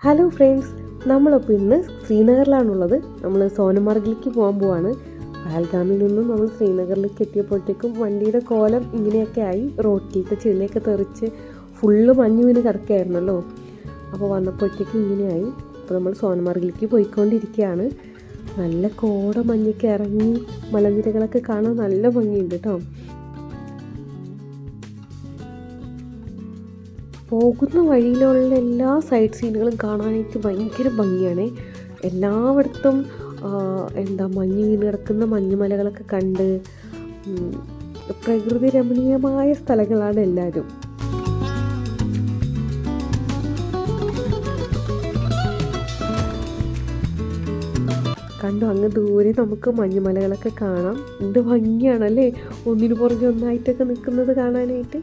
Hello friends, നമ്മളിപ്പോൾ ഇന്ന് ശ്രീനഗറിലാണുള്ളത്. നമ്മൾ സോനമാർഗിലേക്ക് പോകാൻ പോവാണ്. പഹൽഗാമിൽ നിന്നും നമ്മൾ ശ്രീനഗറിലേക്ക് എത്തിയപ്പോഴത്തേക്കും വണ്ടിയുടെ കോലം ഇങ്ങനെയൊക്കെ ആയി. റോട്ടിലത്തെ ചെളിയൊക്കെ തെറിച്ച് ഫുള്ള് മഞ്ഞ് വീണ് കിടക്കുകയായിരുന്നല്ലോ. അപ്പോൾ വന്നപ്പോഴത്തേക്കും ഇങ്ങനെയായി. അപ്പോൾ നമ്മൾ സോനമാർഗിലേക്ക് പോയിക്കൊണ്ടിരിക്കുകയാണ്. നല്ല കോട മഞ്ഞൊക്കെ ഇറങ്ങി മലനിരകളൊക്കെ കാണാൻ നല്ല ഭംഗിയുണ്ട് കേട്ടോ. പോകുന്ന വഴിയിലുള്ള എല്ലാ സൈഡ് സീനുകളും കാണാനായിട്ട് ഭയങ്കര ഭംഗിയാണ്. എല്ലായിടത്തും മഞ്ഞ് വീണ് കിടക്കുന്ന മഞ്ഞുമലകളൊക്കെ കണ്ട് പ്രകൃതി രമണീയമായ സ്ഥലങ്ങളാണ് എല്ലാവരും. കണ്ടു, അങ്ങ് ദൂരെ നമുക്ക് മഞ്ഞുമലകളൊക്കെ കാണാം. എന്ത് ഭംഗിയാണല്ലേ ഒന്നിനു പുറകെ ഒന്നായിട്ടൊക്കെ നിൽക്കുന്നത് കാണാനായിട്ട്.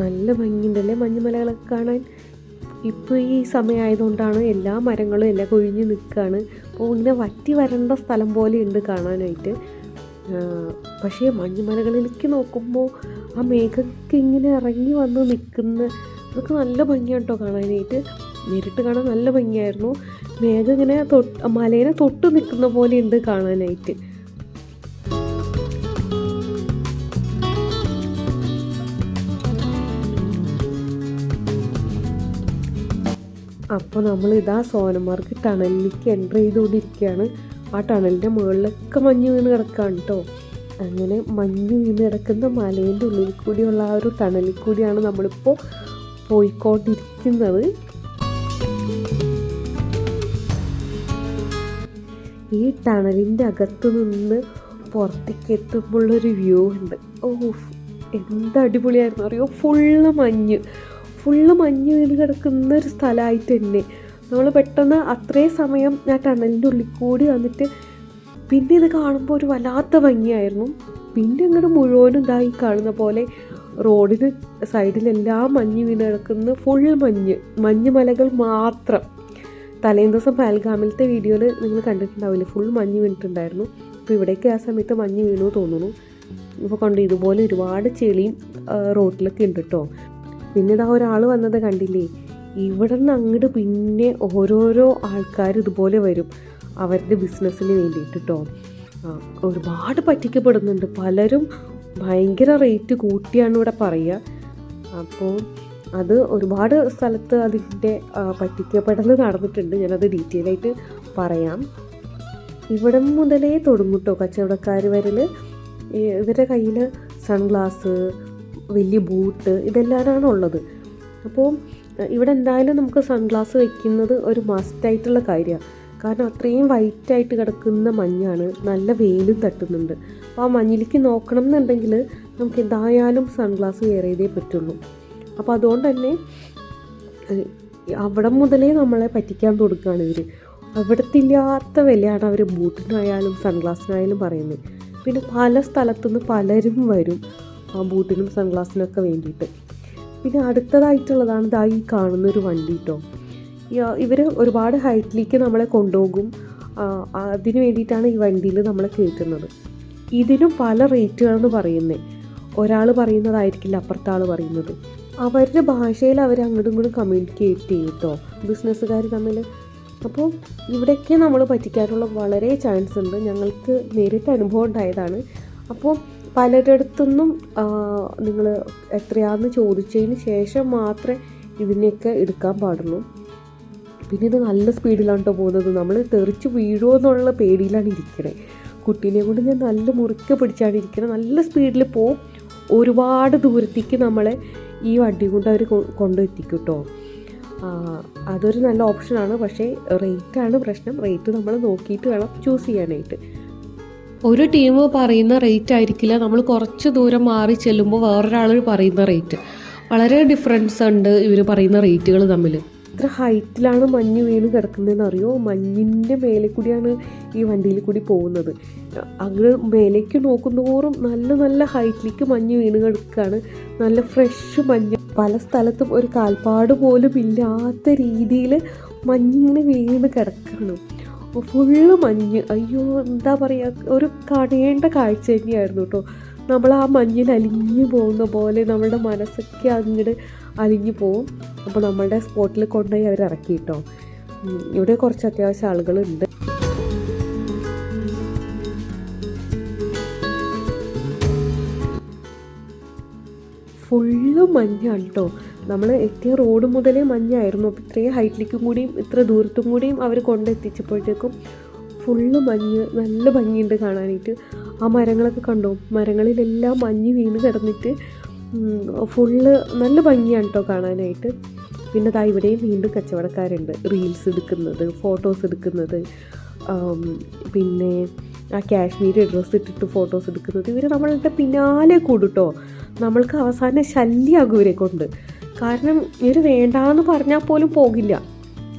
നല്ല ഭംഗിയുണ്ടല്ലേ മഞ്ഞുമലകളൊക്കെ കാണാൻ. ഇപ്പോൾ ഈ സമയമായതുകൊണ്ടാണ് എല്ലാ മരങ്ങളും എല്ലാം കൊഴിഞ്ഞ് നിൽക്കുകയാണ്. അപ്പോൾ ഇങ്ങനെ വറ്റി വരേണ്ട സ്ഥലം പോലെ ഉണ്ട് കാണാനായിട്ട്. പക്ഷേ മഞ്ഞുമലകളിലേക്ക് നോക്കുമ്പോൾ ആ മേഘമൊക്കെ ഇങ്ങനെ ഇറങ്ങി വന്ന് നിൽക്കുന്ന അതൊക്കെ നല്ല ഭംഗിയാണ് കേട്ടോ കാണാനായിട്ട്. നേരിട്ട് കാണാൻ നല്ല ഭംഗിയായിരുന്നു. മേഘം ഇങ്ങനെ മലേനെ തൊട്ട് നിൽക്കുന്ന പോലെ ഉണ്ട് കാണാനായിട്ട്. അപ്പോൾ നമ്മളിതാ സോനമാർഗ് ടണലിലേക്ക് എൻ്റർ ചെയ്തുകൊണ്ടിരിക്കുകയാണ്. ആ ടണലിൻ്റെ മുകളിലൊക്കെ മഞ്ഞ് വീണ് കിടക്കുകയാണ് കേട്ടോ. അങ്ങനെ മഞ്ഞ് വീണ് കിടക്കുന്ന മലേൻ്റെ ഉള്ളിൽ കൂടിയുള്ള ആ ഒരു ടണലിൽ കൂടിയാണ് നമ്മളിപ്പോൾ പോയിക്കൊണ്ടിരിക്കുന്നത്. ഈ ടണലിൻ്റെ അകത്ത് നിന്ന് പുറത്തേക്ക് എത്തുമ്പോഴുള്ളൊരു വ്യൂ ഉണ്ട്. എന്ത് അടിപൊളിയായിരുന്നു അറിയോ. ഫുള്ള് മഞ്ഞ് വീണ് കിടക്കുന്ന ഒരു സ്ഥലമായിട്ട് തന്നെ നമ്മൾ പെട്ടെന്ന് അത്രയും സമയം ആ ടണലിൻ്റെ ഉള്ളിൽ കൂടി വന്നിട്ട് പിന്നെ ഇത് കാണുമ്പോൾ ഒരു വല്ലാത്ത ഭംഗിയായിരുന്നു. പിന്നെ അങ്ങോട്ട് മുഴുവനും ഇതായി കാണുന്ന പോലെ റോഡിന് സൈഡിലെല്ലാം മഞ്ഞ് വീണ് കിടക്കുന്ന ഫുൾ മഞ്ഞുമലകൾ മാത്രം. തലേന്ന് ദിവസം പഹൽഗാമിലത്തെ വീഡിയോയിൽ നിങ്ങൾ കണ്ടിട്ടുണ്ടാവില്ലേ, ഫുൾ മഞ്ഞ് വീണിട്ടുണ്ടായിരുന്നു. അപ്പോൾ ഇവിടേക്ക് ആ സമയത്ത് മഞ്ഞ് വീണു തോന്നുന്നു. ഇപ്പോൾ കൊണ്ട് ഇതുപോലെ ഒരുപാട് ചെളിയും റോഡിലൊക്കെ ഉണ്ട് കേട്ടോ. പിന്നെ ഇതാ ഒരാൾ വന്നത് കണ്ടില്ലേ, ഇവിടെ നിന്ന് അങ്ങോട്ട് പിന്നെ ഓരോരോ ആൾക്കാർ ഇതുപോലെ വരും അവരുടെ ബിസിനസ്സിന് വേണ്ടിയിട്ട് കേട്ടോ. ഒരുപാട് പറ്റിക്കപ്പെടുന്നുണ്ട് പലരും. ഭയങ്കര റേറ്റ് കൂട്ടിയാണ് ഇവിടെ പറയുക. അപ്പോൾ അത് ഒരുപാട് സ്ഥലത്ത് അതിൻ്റെ പറ്റിക്കപ്പെടൽ നടന്നിട്ടുണ്ട്. ഞാനത് ഡീറ്റെയിൽ ആയിട്ട് പറയാം. ഇവിടെ മുതലേ തുടങ്ങും കേട്ടോ കച്ചവടക്കാർ വരൽ. ഇവരുടെ കയ്യിൽ സൺഗ്ലാസ്, വലിയ ബൂട്ട് ഇതെല്ലാമാണ് ഉള്ളത്. അപ്പോൾ ഇവിടെ എന്തായാലും നമുക്ക് സൺഗ്ലാസ് വയ്ക്കുന്നത് ഒരു മസ്റ്റായിട്ടുള്ള കാര്യമാണ്. കാരണം അത്രയും വൈറ്റായിട്ട് കിടക്കുന്ന മഞ്ഞാണ്, നല്ല വെയിലും തട്ടുന്നുണ്ട്. അപ്പോൾ ആ മഞ്ഞിലേക്ക് നോക്കണം എന്നുണ്ടെങ്കിൽ നമുക്ക് എന്തായാലും സൺഗ്ലാസ് വെയർ ചെയ്തേ പറ്റുള്ളൂ. അപ്പോൾ അതുകൊണ്ട് തന്നെ അവിടെ മുതലേ നമ്മളെ പറ്റിക്കാൻ കൊടുക്കുകയാണ് ഇവർ. അവിടത്തില്ലാത്ത വിലയാണ് അവർ ബൂട്ടിനായാലും സൺഗ്ലാസിനായാലും പറയുന്നത്. പിന്നെ പല സ്ഥലത്തുനിന്ന് പലരും വരും ആ ബൂട്ടിനും സൺഗ്ലാസിനൊക്കെ വേണ്ടിയിട്ട്. പിന്നെ അടുത്തതായിട്ടുള്ളതാണ് ഇതായി കാണുന്നൊരു വണ്ടി കേട്ടോ. ഇവർ ഒരുപാട് ഹൈറ്റിലേക്ക് നമ്മളെ കൊണ്ടുപോകും. അതിന് വേണ്ടിയിട്ടാണ് ഈ വണ്ടിയിൽ നമ്മളെ കയറ്റുന്നത്. ഇതിനും പല റേറ്റുകളെന്ന് പറയുന്നത്. ഒരാൾ പറയുന്നതായിരിക്കില്ല അപ്പുറത്തെ ആൾ പറയുന്നത്. അവരുടെ ഭാഷയിൽ അവർ അങ്ങോട്ടും ഇങ്ങോട്ടും കമ്മ്യൂണിക്കേറ്റ് ചെയ്യും കേട്ടോ, ബിസിനസ്സുകാർ തമ്മിൽ. അപ്പോൾ ഇവിടെയൊക്കെ നമ്മൾ പറ്റിക്കാനുള്ള വളരെ ചാൻസ് ഉണ്ട്. ഞങ്ങൾക്ക് നേരിട്ട് അനുഭവം ഉണ്ടായതാണ്. അപ്പോൾ പലരുടെ അടുത്തൊന്നും നിങ്ങൾ എത്രയാണെന്ന് ചോദിച്ചതിന് ശേഷം മാത്രമേ ഇതിനെയൊക്കെ എടുക്കാൻ പാടുള്ളൂ. പിന്നെ ഇത് നല്ല സ്പീഡിലാണ് കേട്ടോ പോകുന്നത്. നമ്മൾ തെറിച്ച് വീഴുമോ എന്നുള്ള പേടിയിലാണ് ഇരിക്കണേ. കുട്ടീനെ കൊണ്ട് ഞാൻ നല്ല മുറുക്കെ പിടിച്ചാണ് ഇരിക്കണത്. നല്ല സ്പീഡിൽ പോവും. ഒരുപാട് ദൂരത്തേക്ക് നമ്മളെ ഈ വണ്ടി കൊണ്ട് അവർ കൊണ്ടെത്തിക്കും കേട്ടോ. അതൊരു നല്ല ഓപ്ഷനാണ്. പക്ഷേ റേറ്റാണ് പ്രശ്നം. റേറ്റ് നമ്മൾ നോക്കിയിട്ട് വേണം ചൂസ് ചെയ്യാനായിട്ട്. ഒരു ടീം പറയുന്ന റേറ്റ് ആയിരിക്കില്ല നമ്മൾ കുറച്ച് ദൂരം മാറി ചെല്ലുമ്പോൾ വേറൊരാൾ പറയുന്ന റേറ്റ്. വളരെ ഡിഫറൻസ് ഉണ്ട് ഇവർ പറയുന്ന റേറ്റുകൾ തമ്മിൽ. ഇത്ര ഹൈറ്റിലാണ് മഞ്ഞ് വീണ് കിടക്കുന്നതെന്ന് അറിയോ. മഞ്ഞിൻ്റെ മേലെ കൂടിയാണ് ഈ വണ്ടിയിൽ കൂടി പോകുന്നത്. അങ്ങ് മേലേക്ക് നോക്കുന്നതോറും നല്ല ഹൈറ്റിലേക്ക് മഞ്ഞ് വീണ് കിടക്കുകയാണ്. നല്ല ഫ്രഷ് മഞ്ഞ്. പല സ്ഥലത്തും ഒരു കാൽപ്പാട് പോലും ഇല്ലാത്ത രീതിയിൽ മഞ്ഞിങ്ങനെ വീണ് കിടക്കുകയാണ്. ഫുള്ള് മഞ്ഞ്. അയ്യോ, എന്താ പറയുക, ഒരു കാണേണ്ട കാഴ്ച തന്നെയായിരുന്നു കേട്ടോ. നമ്മൾ ആ മഞ്ഞിൽ അലിഞ്ഞു പോകുന്ന പോലെ നമ്മളുടെ മനസ്സൊക്കെ അങ്ങോട്ട് അലിഞ്ഞു പോവും. അപ്പോൾ നമ്മളുടെ സ്പോട്ടിൽ കൊണ്ടുപോയി അവർ ഇറക്കി കേട്ടോ. ഇവിടെ കുറച്ച് അത്യാവശ്യം ആളുകളുണ്ട്. ഫുള്ള് മഞ്ഞാണ് കേട്ടോ. നമ്മൾ എത്തിയ റോഡ് മുതലേ മഞ്ഞായിരുന്നു. അപ്പോൾ ഇത്രയും ഹൈറ്റിലേക്കും കൂടിയും ഇത്ര ദൂരത്തും കൂടിയും അവർ കൊണ്ടെത്തിച്ചപ്പോഴത്തേക്കും ഫുള്ള് മഞ്ഞ്, നല്ല ഭംഗിയുണ്ട് കാണാനായിട്ട്. ആ മരങ്ങളൊക്കെ കണ്ടോ, മരങ്ങളിലെല്ലാം മഞ്ഞ് വീണ് കിടന്നിട്ട് ഫുള്ള് നല്ല ഭംഗിയാണ് കേട്ടോ കാണാനായിട്ട്. പിന്നെ ദാ ഇവിടെയും വീണ്ടും കച്ചവടക്കാരുണ്ട്, റീൽസ് എടുക്കുന്നത്, ഫോട്ടോസ് എടുക്കുന്നത്, പിന്നെ ആ കാശ്മീരി ഡ്രസ്സ് ഇട്ടിട്ട് ഫോട്ടോസ് എടുക്കുന്നത്. ഇവർ നമ്മളുടെ പിന്നാലെ കൂടുട്ടോ. നമ്മൾക്ക് അവസാനം ശല്യമാകും ഇവരെ കൊണ്ട്. കാരണം ഇവർ വേണ്ടാന്ന് പറഞ്ഞാൽ പോലും പോകില്ല.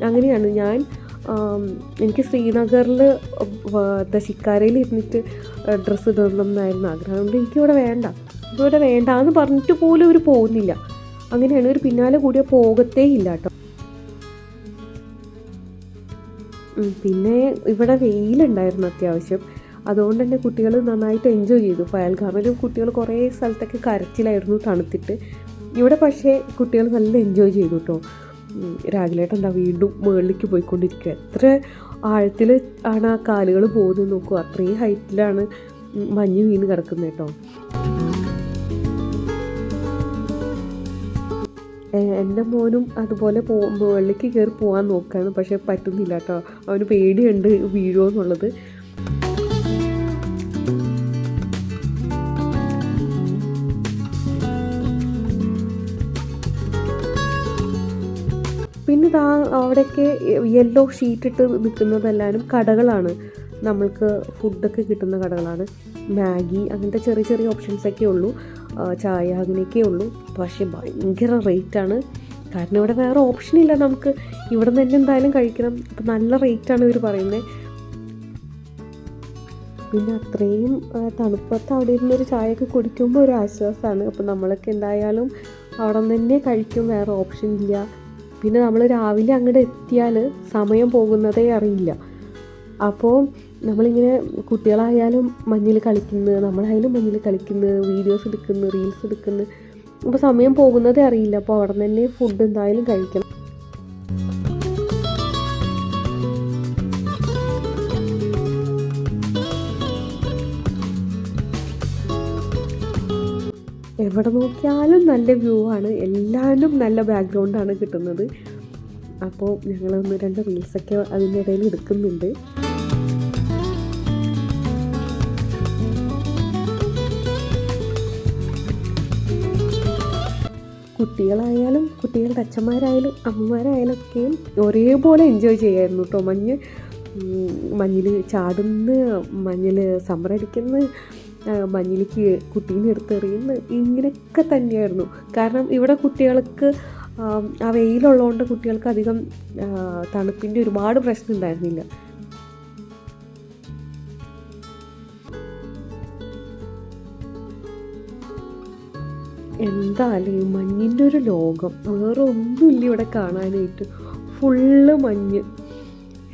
അങ്ങനെയാണ്. എനിക്ക് ശ്രീനഗറിൽ ഷിക്കാരയിൽ ഇരുന്നിട്ട് ഡ്രസ്സ് ഇടണം എന്നായിരുന്നു ആഗ്രഹം. അതുകൊണ്ട് എനിക്കിവിടെ വേണ്ട, ഇവിടെ വേണ്ടാന്ന് പറഞ്ഞിട്ട് പോലും ഇവർ പോകുന്നില്ല. അങ്ങനെയാണ്. ഒരു പിന്നാലെ കൂടിയ പോകത്തേ ഇല്ല കേട്ടോ. പിന്നെ ഇവിടെ വെയിലുണ്ടായിരുന്നു അത്യാവശ്യം. അതുകൊണ്ട് തന്നെ കുട്ടികൾ നന്നായിട്ട് എൻജോയ് ചെയ്തു. പഹൽഗാമിലും കുട്ടികൾ കുറേ സ്ഥലത്തൊക്കെ കരച്ചിലായിരുന്നു തണുത്തിട്ട്. ഇവിടെ പക്ഷേ കുട്ടികൾ നല്ല എൻജോയ് ചെയ്തു കേട്ടോ. രാഗിലേട്ടൻ എന്താ വീണ്ടും മുകളിലേക്ക് പോയിക്കൊണ്ടിരിക്കുക. എത്ര ആഴത്തിൽ ആണ് ആ കാലുകൾ പോകുന്നത് നോക്കൂ. അത്രയും ഹൈറ്റിലാണ് മഞ്ഞ് വീണ് കിടക്കുന്നത് കേട്ടോ. എൻ്റെ മോനും അതുപോലെ മുകളിലേക്ക് കയറി പോകാൻ നോക്കുകയാണ്. പക്ഷേ പറ്റുന്നില്ല കേട്ടോ. അവന് പേടിയുണ്ട് വീഴുമോ എന്നുള്ളത്. പിന്നെ അവിടെയൊക്കെ യെല്ലോ ഷീറ്റിട്ട് നിൽക്കുന്നതെല്ലാവരും കടകളാണ്. നമ്മൾക്ക് ഫുഡൊക്കെ കിട്ടുന്ന കടകളാണ്. മാഗി അങ്ങനത്തെ ചെറിയ ചെറിയ ഓപ്ഷൻസൊക്കെ ഉള്ളൂ. ചായ അങ്ങനെയൊക്കെ ഉള്ളൂ. പക്ഷേ ഭയങ്കര റേറ്റാണ്. കാരണം ഇവിടെ വേറെ ഓപ്ഷനില്ല. നമുക്ക് ഇവിടെ നിന്ന് തന്നെ എന്തായാലും കഴിക്കണം. അപ്പം നല്ല റേറ്റാണ് ഇവർ പറയുന്നത്. പിന്നെ അത്രയും തണുപ്പത്ത് അവിടെ ഇരുന്നൊരു ചായയൊക്കെ കുടിക്കുമ്പോൾ ഒരു ആശ്വാസമാണ്. അപ്പം നമ്മളൊക്കെ എന്തായാലും അവിടെ നിന്ന് തന്നെ കഴിക്കും, വേറെ ഓപ്ഷൻ ഇല്ല. പിന്നെ നമ്മൾ രാവിലെ അങ്ങോട്ട് എത്തിയാൽ സമയം പോകുന്നതേ അറിയില്ല. അപ്പോൾ നമ്മളിങ്ങനെ കുട്ടികളായാലും മഞ്ഞിൽ കളിക്കുന്നു, നമ്മളായാലും മഞ്ഞിൽ കളിക്കുന്നു, വീഡിയോസ് എടുക്കുന്നു, റീൽസ് എടുക്കുന്നു. അപ്പോൾ സമയം പോകുന്നതേ അറിയില്ല. അപ്പോൾ അവിടെ നിന്ന് തന്നെ ഫുഡ് എന്തായാലും കഴിക്കണം. എവിടെ നോക്കിയാലും നല്ല വ്യൂ ആണ്. എല്ലാവരും നല്ല ബാക്ക്ഗ്രൗണ്ടാണ് കിട്ടുന്നത്. അപ്പോൾ ഞങ്ങൾ 1-2 റീൽസൊക്കെ അതിൻ്റെ ഇടയിൽ എടുക്കുന്നുണ്ട്. കുട്ടികളായാലും കുട്ടികളുടെ അച്ഛന്മാരായാലും അമ്മമാരായാലും ഒക്കെയും ഒരേപോലെ എൻജോയ് ചെയ്യായിരുന്നു കേട്ടോ. മഞ്ഞിൽ ചാടുന്ന, മഞ്ഞിൽ സമ്മറടിക്കുന്ന, മഞ്ഞിലേക്ക് കുട്ടീനെ എടുത്തെറിയുന്നു, ഇങ്ങനെയൊക്കെ തന്നെയായിരുന്നു. കാരണം ഇവിടെ കുട്ടികൾക്ക് ആ വെയിലുള്ളതുകൊണ്ട് കുട്ടികൾക്ക് അധികം തണുപ്പിൻ്റെ ഒരുപാട് പ്രശ്നം ഉണ്ടായിരുന്നില്ല. എന്തായാലും മഞ്ഞിൻ്റെ ഒരു ലോകം, വേറെ ഒന്നുമില്ല ഇവിടെ കാണാനായിട്ട്. ഫുള്ള് മഞ്ഞ്.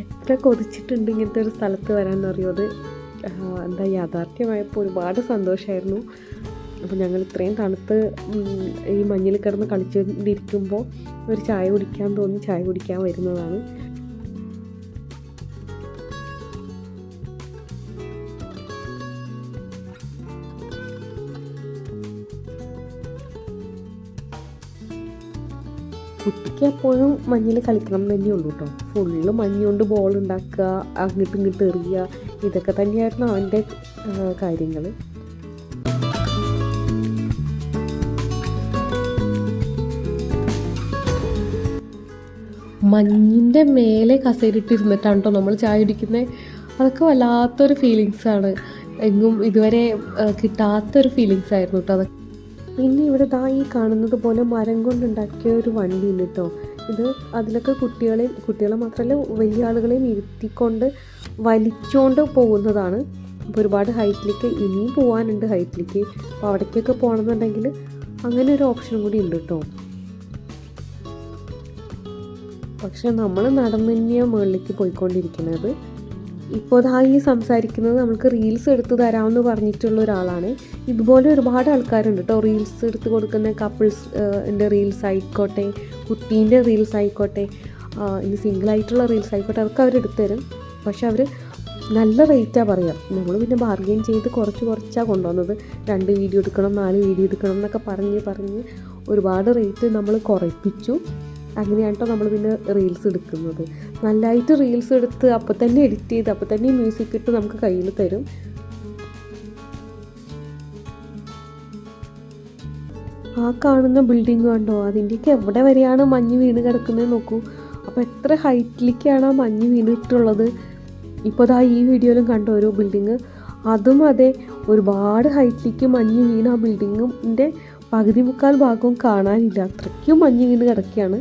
എത്ര കൊതിച്ചിട്ടുണ്ട് ഇങ്ങനത്തെ ഒരു സ്ഥലത്ത് വരാമെന്നറിയോ. അത് എന്താ യാഥാർത്ഥ്യമായപ്പോൾ ഒരുപാട് സന്തോഷമായിരുന്നു. അപ്പോൾ ഞങ്ങൾ ഇത്രയും തണുത്ത് ഈ മഞ്ഞിൽ കിടന്ന് കളിച്ചുകൊണ്ടിരിക്കുമ്പോൾ ഒരു ചായ കുടിക്കാൻ തോന്നി ചായ കുടിക്കാൻ വരുന്നതാണ്. കുട്ടിക്ക് എപ്പോഴും മഞ്ഞിൽ കളിക്കണം തന്നെ ഉള്ളൂ കേട്ടോ. ഫുള്ള് മഞ്ഞുകൊണ്ട് ബോൾ ഉണ്ടാക്കുക, അങ്ങോട്ടും ഇങ്ങോട്ട് എറിയുക, ഇതൊക്കെ തന്നെയായിരുന്നു അവൻ്റെ കാര്യങ്ങൾ. മഞ്ഞിൻ്റെ മേലെ കസേരയിട്ടിരുന്നിട്ടാണ് കേട്ടോ നമ്മൾ ചായ കുടിക്കുന്നത്. അതൊക്കെ വല്ലാത്തൊരു ഫീലിങ്സാണ്. എങ്ങും ഇതുവരെ കിട്ടാത്തൊരു ഫീലിങ്സ് ആയിരുന്നു കേട്ടോ അതൊക്കെ. പിന്നെ ഇവിടെ ഈ കാണുന്നത് പോലെ മരം കൊണ്ടുണ്ടാക്കിയ ഒരു വണ്ടി ഉണ്ട് കേട്ടോ. ഇത് അതിലൊക്കെ കുട്ടികളെ മാത്രമല്ല വലിയ ആളുകളെയും ഇരുത്തിക്കൊണ്ട് വലിച്ചുകൊണ്ട് പോകുന്നതാണ്. അപ്പോൾ ഒരുപാട് ഹൈറ്റിലേക്ക് ഇനിയും പോകാനുണ്ട് ഹൈറ്റിലേക്ക്. അപ്പോൾ അവിടേക്കൊക്കെ പോകണമെന്നുണ്ടെങ്കിൽ അങ്ങനെ ഒരു ഓപ്ഷനും കൂടി ഉണ്ട് കേട്ടോ. പക്ഷെ നമ്മൾ നടന്നു തന്നെയാണ് മുകളിലേക്ക് പോയിക്കൊണ്ടിരിക്കുന്നത്. ഇപ്പോൾ ഈ സംസാരിക്കുന്നത് നമുക്ക് റീൽസ് എടുത്ത് തരാമെന്ന് പറഞ്ഞിട്ടുള്ള ഒരാളാണ്. ഇതുപോലെ ഒരുപാട് ആൾക്കാരുണ്ട് കേട്ടോ, റീൽസ് എടുത്ത് കൊടുക്കുന്ന കപ്പിൾസ് എൻ്റെ റീൽസ് ആയിക്കോട്ടെ, കുട്ടീൻ്റെ റീൽസ് ആയിക്കോട്ടെ, ഇനി സിംഗിളായിട്ടുള്ള റീൽസ് ആയിക്കോട്ടെ, അതൊക്കെ അവരെടുത്ത് തരും. പക്ഷെ അവർ നല്ല റേറ്റാണ് പറയുക. നമ്മൾ പിന്നെ ബാർഗെയിൻ ചെയ്ത് കുറച്ചാണ് കൊണ്ടുവന്നത്. 2 വീഡിയോ എടുക്കണം, 4 വീഡിയോ എടുക്കണം എന്നൊക്കെ പറഞ്ഞ് ഒരുപാട് റേറ്റ് നമ്മൾ കുറപ്പിച്ചു. അങ്ങനെയാണ് കേട്ടോ നമ്മൾ പിന്നെ റീൽസ് എടുക്കുന്നത്. നല്ലതായിട്ട് റീൽസ് എടുത്ത് അപ്പോൾ തന്നെ എഡിറ്റ് ചെയ്ത് അപ്പോൾ തന്നെ മ്യൂസിക് ഇട്ട് നമുക്ക് കയ്യിൽ തരും. ആ കാണുന്ന ബിൽഡിങ് കണ്ടോ, അതിൻ്റെയൊക്കെ എവിടെ വരെയാണ് മഞ്ഞ് വീണ് കിടക്കുന്നത് നോക്കൂ. അപ്പോൾ എത്ര ഹൈറ്റിലേക്കാണ് ആ മഞ്ഞ് വീണിട്ടുള്ളത്. ഇപ്പോൾ ഈ വീഡിയോയിലും കണ്ടോ ഒരു ബിൽഡിങ്, അതും അതെ ഒരുപാട് ഹൈറ്റിലേക്ക് മഞ്ഞ് വീണ് ആ ബിൽഡിങ്ങിൻ്റെ പകുതി മുക്കാൽ ഭാഗവും കാണാനില്ല, അത്രയ്ക്കും മഞ്ഞ് വീണ് കിടക്കുകയാണ്.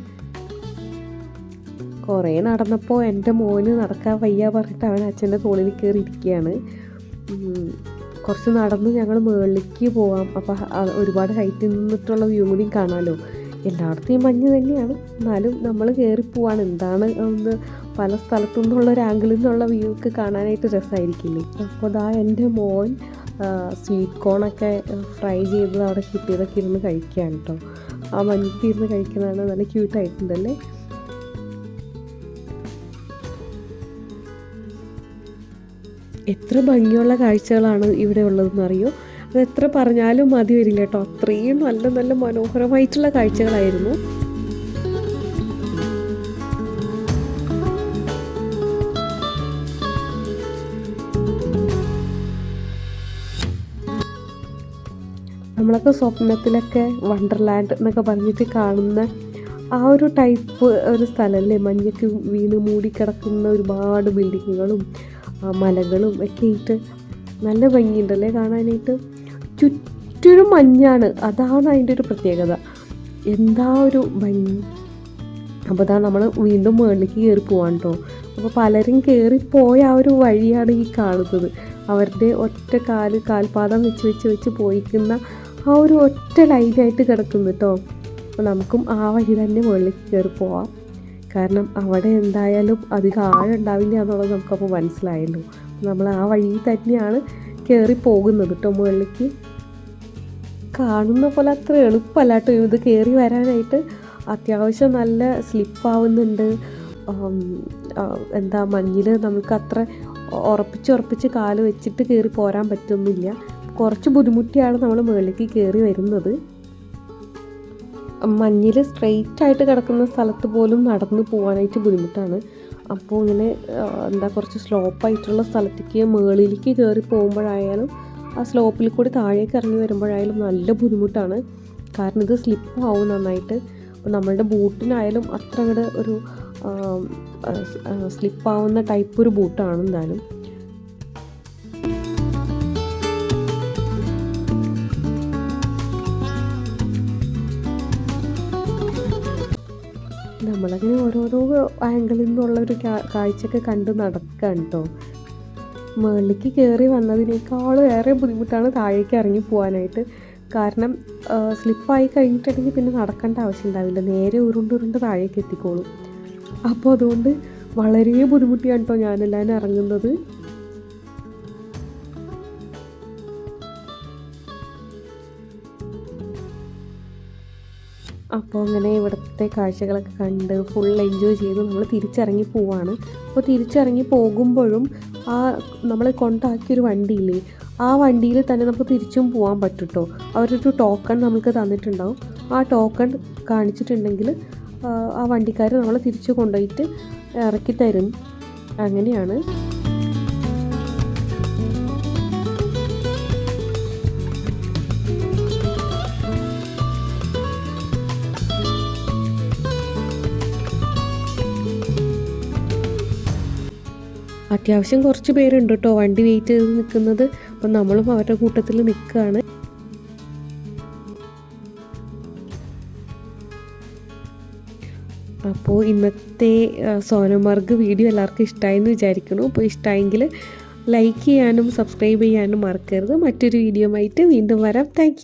കുറേ നടന്നപ്പോൾ എൻ്റെ മോന് നടക്കാൻ വയ്യ പറഞ്ഞിട്ട് അവൻ അച്ഛൻ്റെ തോളിൽ കയറി ഇരിക്കുകയാണ്. കുറച്ച് നടന്ന് ഞങ്ങൾ മുകളിലേക്ക് പോവാം, അപ്പോൾ ഒരുപാട് ഹൈറ്റിൽ നിന്നിട്ടുള്ള വ്യൂ കൂടി കാണാമല്ലോ. എല്ലായിടത്തും ഈ മഞ്ഞ് തന്നെയാണ്, എന്നാലും നമ്മൾ കയറി പോവാണ്. എന്താണ് ഒന്ന് പല സ്ഥലത്തു നിന്നുള്ള ഒരു ആംഗിളിൽ നിന്നുള്ള വ്യൂ ഒക്കെ കാണാനായിട്ട് രസമായിരിക്കില്ലേ. അപ്പോൾ എൻ്റെ മോൻ സ്വീറ്റ് കോണൊക്കെ ഫ്രൈ ചെയ്തത് അവിടെ കിട്ടിയതൊക്കെ ഇരുന്ന് കഴിക്കുകയാണ് കേട്ടോ. ആ മഞ്ഞത്ത് ഇരുന്ന് കഴിക്കുന്നതാണ്, നല്ല ക്യൂട്ടായിട്ടുണ്ടല്ലേ. എത്ര ഭംഗിയുള്ള കാഴ്ചകളാണ് ഇവിടെ ഉള്ളതെന്നറിയോ. അത് എത്ര പറഞ്ഞാലും മതി വരില്ല കേട്ടോ, അത്രയും നല്ല മനോഹരമായിട്ടുള്ള കാഴ്ചകളായിരുന്നു. നമ്മളൊക്കെ സ്വപ്നത്തിലൊക്കെ വണ്ടർലാൻഡ് എന്നൊക്കെ പറഞ്ഞിട്ട് കാണുന്ന ആ ഒരു ടൈപ്പ് ഒരു സ്ഥലമല്ലേ, മഞ്ഞൊക്കെ വീണ് മൂടിക്കിടക്കുന്ന ഒരുപാട് ബിൽഡിങ്ങുകളും മലകളും ഒക്കെ ആയിട്ട് നല്ല ഭംഗിയുണ്ടല്ലേ കാണാനായിട്ട്. ചുറ്റും മഞ്ഞാണ്, അതാണ് അതിൻ്റെ ഒരു പ്രത്യേകത. എന്താ ഒരു ഭംഗി. അപ്പോൾ നമ്മൾ വീണ്ടും മുകളിലേക്ക് കയറി പോവാൻ കേട്ടോ. അപ്പോൾ പലരും കയറിപ്പോയ ആ ഒരു വഴിയാണ് ഈ കാണുന്നത്. അവരുടെ ഒറ്റ കാൽപാദം വെച്ച് പോയിക്കുന്ന ആ ഒരു ഒറ്റ ലൈനായിട്ട് കിടക്കുന്നു കേട്ടോ. അപ്പോൾ നമുക്കും ആ വഴി തന്നെ മുകളിലേക്ക് കയറി പോവാം. കാരണം അവിടെ എന്തായാലും അധികം ആഴുണ്ടാവില്ല എന്നുള്ളത് നമുക്കപ്പോൾ മനസ്സിലായല്ലോ. നമ്മൾ ആ വഴി തന്നെയാണ് കയറി പോകുന്നത് കേട്ടോ മുകളിലേക്ക്. കാണുന്ന പോലെ അത്ര എളുപ്പമല്ല കേട്ടോ ഇത് കയറി വരാനായിട്ട്. അത്യാവശ്യം നല്ല സ്ലിപ്പാവുന്നുണ്ട്. മഞ്ഞിൽ നമുക്ക് അത്ര ഉറപ്പിച്ച് കാല് വെച്ചിട്ട് കയറി പോരാൻ പറ്റുന്നില്ല. കുറച്ച് ബുദ്ധിമുട്ടിയാണ് നമ്മൾ മുകളിലേക്ക് കയറി വരുന്നത്. മഞ്ഞിൽ സ്ട്രെയിറ്റായിട്ട് കിടക്കുന്ന സ്ഥലത്ത് പോലും നടന്നു പോകാനായിട്ട് ബുദ്ധിമുട്ടാണ്. അപ്പോൾ ഇങ്ങനെ കുറച്ച് സ്ലോപ്പായിട്ടുള്ള സ്ഥലത്തേക്ക് മുകളിലേക്ക് കയറി പോകുമ്പോഴായാലും ആ സ്ലോപ്പിൽ കൂടി താഴേക്ക് ഇറങ്ങി വരുമ്പോഴായാലും നല്ല ബുദ്ധിമുട്ടാണ്. കാരണം ഇത് സ്ലിപ്പാവും നന്നായിട്ട്. അപ്പോൾ നമ്മളുടെ ബൂട്ടിനായാലും അത്ര അങ്ങോട്ട് ഒരു സ്ലിപ്പാവുന്ന ടൈപ്പ് ഒരു ബൂട്ടാണ് എന്തായാലും. നമ്മളങ്ങനെ ഓരോരോ ആംഗിളിൽ നിന്നുള്ളൊരു കാഴ്ചയൊക്കെ കണ്ട് നടക്കുകയാണ് കേട്ടോ. മുകളിലേക്ക് കയറി വന്നതിനേക്കാളും ഏറെ ബുദ്ധിമുട്ടാണ് താഴേക്ക് ഇറങ്ങി പോകാനായിട്ട്. കാരണം സ്ലിപ്പായി കഴിഞ്ഞിട്ടുണ്ടെങ്കിൽ പിന്നെ നടക്കേണ്ട ആവശ്യം ഉണ്ടാവില്ല, നേരെ ഉരുണ്ട് താഴേക്ക് എത്തിക്കോളും. അപ്പോൾ അതുകൊണ്ട് വളരെ ബുദ്ധിമുട്ടിയാണ് കേട്ടോ ഞാനെല്ലാം ഇറങ്ങുന്നത്. അപ്പോൾ അങ്ങനെ ഇവിടുത്തെ കാഴ്ചകളൊക്കെ കണ്ട് ഫുൾ എൻജോയ് ചെയ്ത് നമ്മൾ തിരിച്ചിറങ്ങി പോവാണ്. അപ്പോൾ തിരിച്ചിറങ്ങി പോകുമ്പോഴും ആ നമ്മൾ കൊണ്ടാക്കിയൊരു വണ്ടിയില്ലേ, ആ വണ്ടിയിൽ തന്നെ നമുക്ക് തിരിച്ചും പോകാൻ പറ്റും കേട്ടോ. അവരൊരു ടോക്കൺ നമുക്ക് തന്നിട്ടുണ്ടാവും. ആ ടോക്കൺ കാണിച്ചിട്ടുണ്ടെങ്കിൽ ആ വണ്ടിക്കാർ നമ്മളെ തിരിച്ചു കൊണ്ടുപോയിട്ട് ഇറക്കി തരും. അങ്ങനെയാണ്. അത്യാവശ്യം കുറച്ച് പേരുണ്ട് കേട്ടോ വണ്ടി വെയിറ്റ് ചെയ്ത് നിൽക്കുന്നത്. അപ്പം നമ്മളും അവരുടെ കൂട്ടത്തിൽ നിൽക്കുകയാണ്. അപ്പോൾ ഇന്നത്തെ സോനമാർഗ് വീഡിയോ എല്ലാവർക്കും ഇഷ്ടമായെന്ന് വിചാരിക്കുന്നു. അപ്പോൾ ഇഷ്ടമായെങ്കിൽ ലൈക്ക് ചെയ്യാനും സബ്സ്ക്രൈബ് ചെയ്യാനും മറക്കരുത്. മറ്റൊരു വീഡിയോ ആയിട്ട് വീണ്ടും വരാം. താങ്ക്